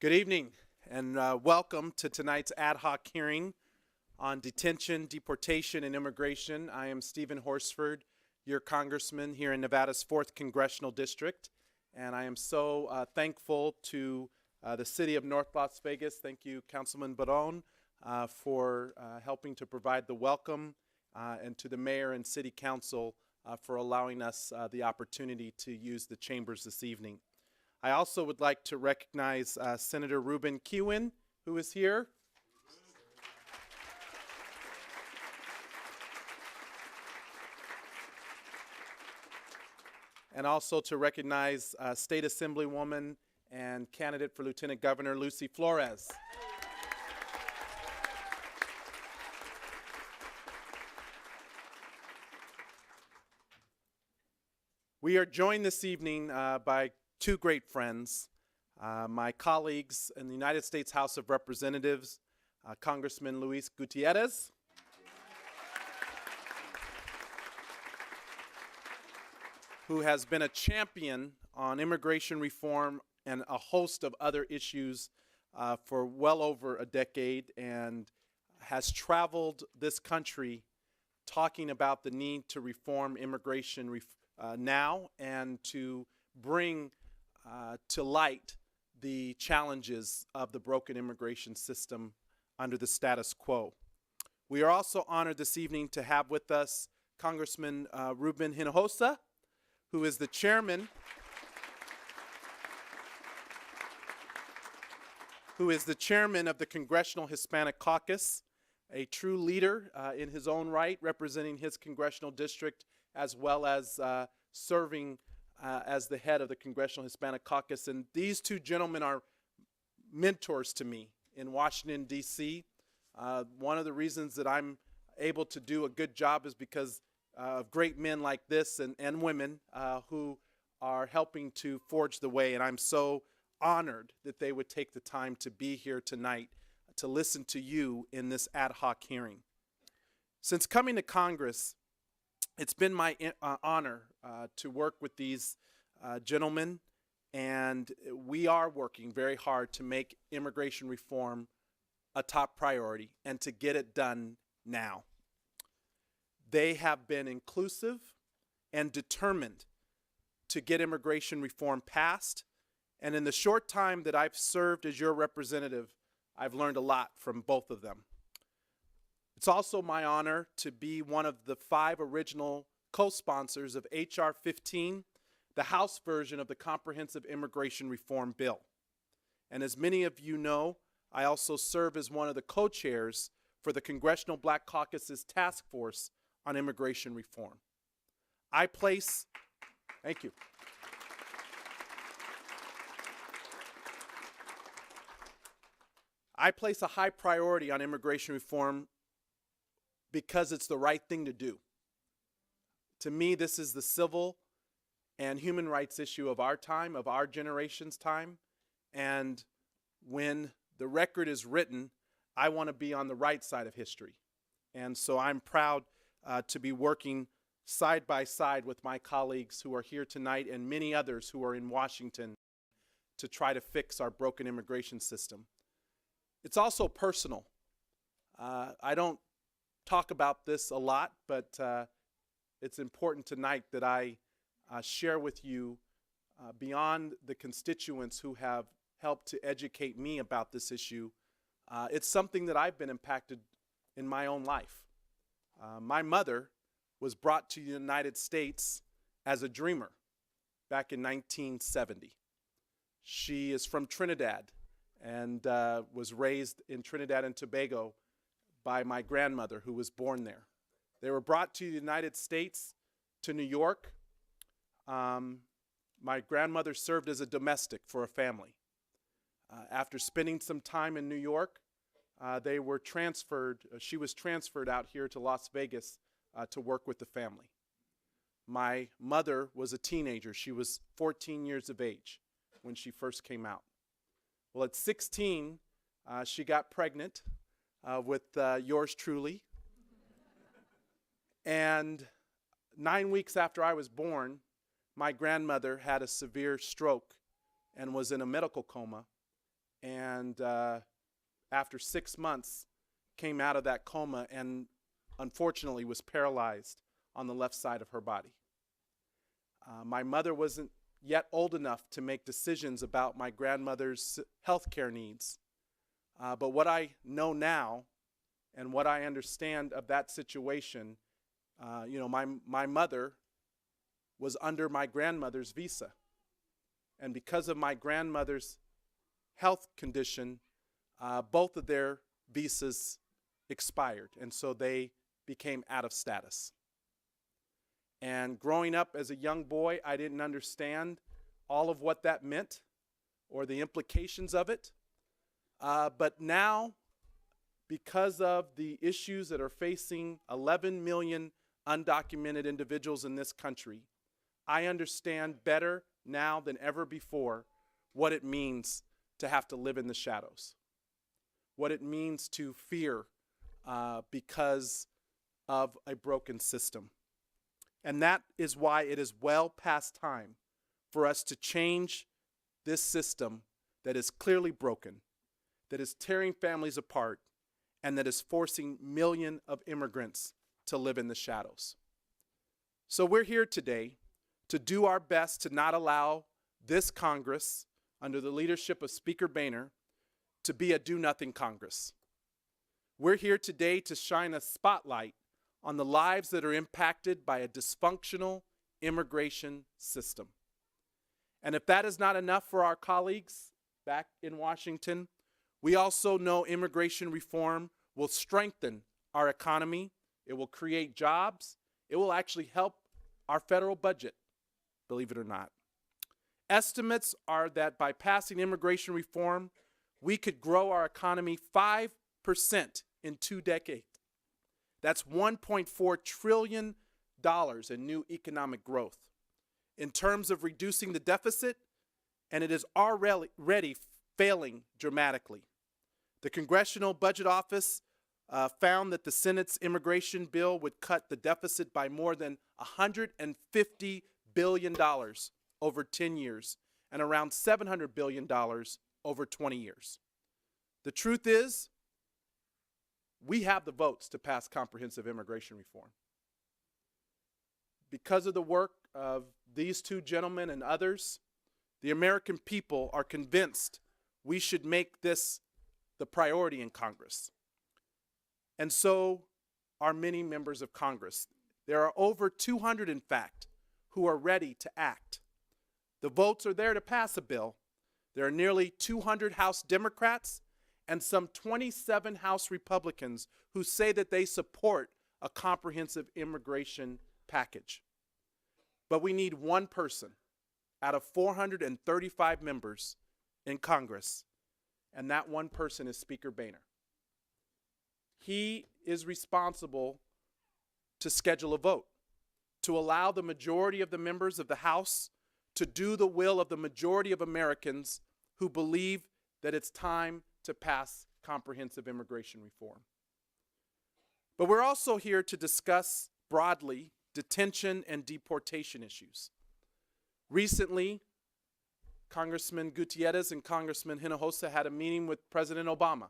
Good evening and welcome to tonight's ad hoc hearing on detention, deportation, and immigration. I am Steven Horsford, your congressman here in Nevada's 4th Congressional District, and I am so thankful to the city of North Las Vegas. Thank you, Councilman Barón, for helping to provide the welcome, and to the mayor and city council for allowing us the opportunity to use the chambers this evening. I also would like to recognize Senator Ruben Hinojosa, who is here. And also to recognize State Assemblywoman and candidate for Lieutenant Governor Lucy Flores. We are joined this evening by two great friends, my colleagues in the United States House of Representatives, Congressman Luis Gutierrez, who has been a champion on immigration reform and a host of other issues for well over a decade, and has traveled this country talking about the need to reform immigration now and to bring to light the challenges of the broken immigration system under the status quo. We are also honored this evening to have with us Congressman Ruben Hinojosa, who is the chairman of the Congressional Hispanic Caucus, a true leader in his own right, representing his congressional district, as well as serving as the head of the Congressional Hispanic Caucus. And these two gentlemen are mentors to me in Washington, D.C. One of the reasons that I'm able to do a good job is because of great men like this and women who are helping to forge the way. And I'm so honored that they would take the time to be here tonight to listen to you in this ad hoc hearing. Since coming to Congress, it's been my honor to work with these gentlemen, and we are working very hard to make immigration reform a top priority and to get it done now. They have been inclusive and determined to get immigration reform passed, and in the short time that I've served as your representative, I've learned a lot from both of them. It's also my honor to be one of the 5 original co-sponsors of H.R. 15, the House version of the Comprehensive Immigration Reform Bill. And as many of you know, I also serve as one of the co-chairs for the Congressional Black Caucus's Task Force on Immigration Reform. Thank you. I place a high priority on immigration reform because it's the right thing to do. To me, this is the civil and human rights issue of our time, of our generation's time. And when the record is written, I want to be on the right side of history. And so I'm proud to be working side by side with my colleagues who are here tonight and many others who are in Washington to try to fix our broken immigration system. It's also personal. I don't talk about this a lot, but it's important tonight that I share with you beyond the constituents who have helped to educate me about this issue. It's something that I've been impacted in my own life. My mother was brought to the United States as a dreamer back in 1970. She is from Trinidad and was raised in Trinidad and Tobago by my grandmother, who was born there. They were brought to the United States, to New York. My grandmother served as a domestic for a family. After spending some time in New York, she was transferred out here to Las Vegas to work with the family. My mother was a teenager. She was 14 years of age when she first came out. Well, at 16, she got pregnant with yours truly. And 9 weeks after I was born, my grandmother had a severe stroke and was in a medical coma and after 6 months came out of that coma and unfortunately was paralyzed on the left side of her body. My mother wasn't yet old enough to make decisions about my grandmother's health care needs. But what I know now and what I understand of that situation, my mother was under my grandmother's visa. And because of my grandmother's health condition, both of their visas expired, and so they became out of status. And growing up as a young boy, I didn't understand all of what that meant or the implications of it. But now, because of the issues that are facing 11 million undocumented individuals in this country, I understand better now than ever before what it means to have to live in the shadows, what it means to fear because of a broken system. And that is why it is well past time for us to change this system that is clearly broken, that is tearing families apart, and that is forcing millions of immigrants to live in the shadows. So we're here today to do our best to not allow this Congress, under the leadership of Speaker Boehner, to be a do-nothing Congress. We're here today to shine a spotlight on the lives that are impacted by a dysfunctional immigration system. And if that is not enough for our colleagues back in Washington, we also know immigration reform will strengthen our economy, it will create jobs, it will actually help our federal budget, believe it or not. Estimates are that by passing immigration reform, we could grow our economy 5% in 2 decades. That's $1.4 trillion in new economic growth. In terms of reducing the deficit, and it is already failing dramatically. The Congressional Budget Office found that the Senate's immigration bill would cut the deficit by more than $150 billion over 10 years and around $700 billion over 20 years. The truth is, we have the votes to pass comprehensive immigration reform. Because of the work of these two gentlemen and others, the American people are convinced we should make this the priority in Congress. And so are many members of Congress. There are over 200, in fact, who are ready to act. The votes are there to pass a bill. There are nearly 200 House Democrats and some 27 House Republicans who say that they support a comprehensive immigration package. But we need one person out of 435 members in Congress, and that one person is Speaker Boehner. He is responsible to schedule a vote, to allow the majority of the members of the House to do the will of the majority of Americans who believe that it's time to pass comprehensive immigration reform. But we're also here to discuss broadly detention and deportation issues. Recently, Congressman Gutierrez and Congressman Hinojosa had a meeting with President Obama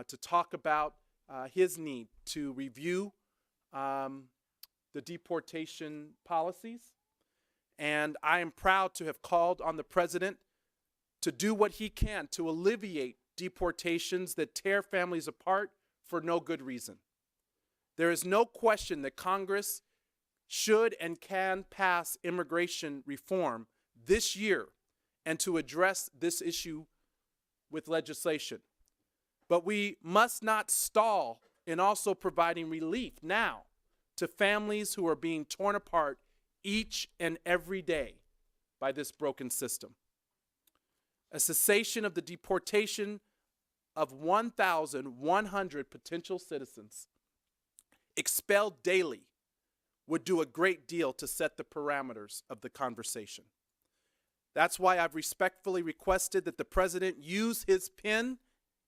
to talk about his need to review the deportation policies. And I am proud to have called on the President to do what he can to alleviate deportations that tear families apart for no good reason. There is no question that Congress should and can pass immigration reform this year and to address this issue with legislation. But we must not stall in also providing relief now to families who are being torn apart each and every day by this broken system. A cessation of the deportation of 1,100 potential citizens expelled daily would do a great deal to set the parameters of the conversation. That's why I've respectfully requested that the President use his pen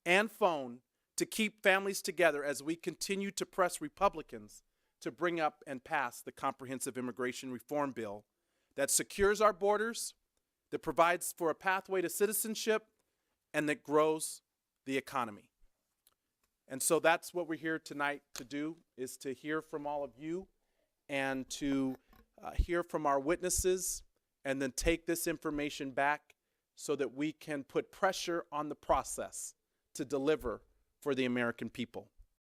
and phone to keep families together as we continue to press Republicans to bring up and pass the comprehensive immigration reform bill that secures our borders, that provides for a pathway to citizenship, and that grows the economy. And so that's what we're here tonight to do, is to hear from all of you and to hear from our witnesses, and then take this information back so that we can put pressure on the process to deliver for the American people.